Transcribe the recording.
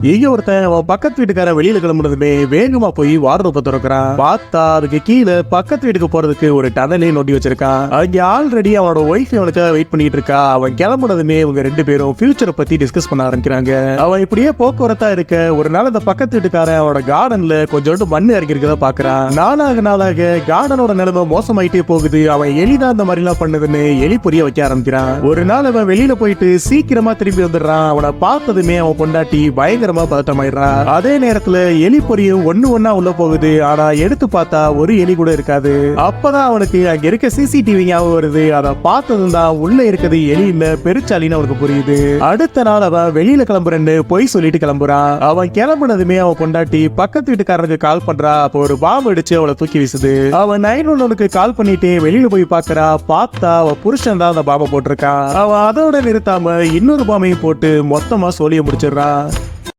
இங்க ஒருத்தன் அவன் பக்கத்து வீட்டுக்காரன் வெளியில கிளம்புனதுமே வேகமா போய் வார்ட்ரோப்ப திறக்கிறான். பார்த்தா அதுக்கு கீழே பக்கத்து வீட்டுக்கு போறதுக்கு ஒரு டனலே நோண்டி வச்சிருக்கான். அங்க ஆல்ரெடி அவனோட ஒய்ஃப் அவனுக்காக வெயிட் பண்ணிட்டு இருக்கா. அவன் கிளம்புனதுமே இவங்க ரெண்டு பேரும் ஃபியூச்சரை பத்தி டிஸ்கஸ் பண்ண ஆரம்பிக்கிறாங்க. அவன் இப்படியே போக்குவரத்தா இருக்க ஒரு நாள் அந்த பக்கத்து வீட்டுக்காரன் அவனோட கார்டன்ல கொஞ்சோண்டு மண்ணு இறக்கிருக்கதா பாக்குறான். நாளாக கார்டனோட நிலைமை மோசமாயிட்டே போகுது. அவன் எலிதான் அந்த மாதிரி எல்லாம் பண்ணதுன்னு எலி பொரிய வைக்க ஆரம்பிக்கிறான். ஒரு நாள் அவன் வெளியில போயிட்டு சீக்கிரமா திரும்பி வந்துடுறான். அவனை பார்த்ததுமே அவன் பொண்டாட்டி பயங்கரமா பதட்டமாயிடுறா. அதே நேரத்துல எலி பொரியும் ஒண்ணா உள்ள போகுது. ஆனா எடுத்து பார்த்தா ஒரு எலி கூட இருக்காது. அப்பதான் அவனுக்கு அங்க இருக்க சிசிடிவி ஞாபகம் வருது. அதை பார்த்ததும் தான் உள்ள இருக்கிறது எலி இல்ல பெருச்சாலின்னு அவனுக்கு புரியுது. அடுத்த நாள் அவன் வெளியில கிளம்புறேன்னு பொய் சொல்லிட்டு கிளம்புறான். அவன் கிளம்புனதுமே அவன் பொண்டாட்டி பக்கத்து வீட்டுக்காரனுக்கு கால் பண்றா. அப்போ ஒரு பாம்பு அடிச்சு அவளை தூக்கி வீசுது. அவன் 911க்கு கால் பண்ணிட்டு வெளியில போய் பாக்குறா. பார்த்தா அவ புருஷன் தான் அந்த பாம்பை போட்டிருக்கான். அவன் அதோட நிறுத்தாம இன்னொரு பாம்பையும் போட்டு மொத்தமா சோழிய முடிச்சிடுறான்.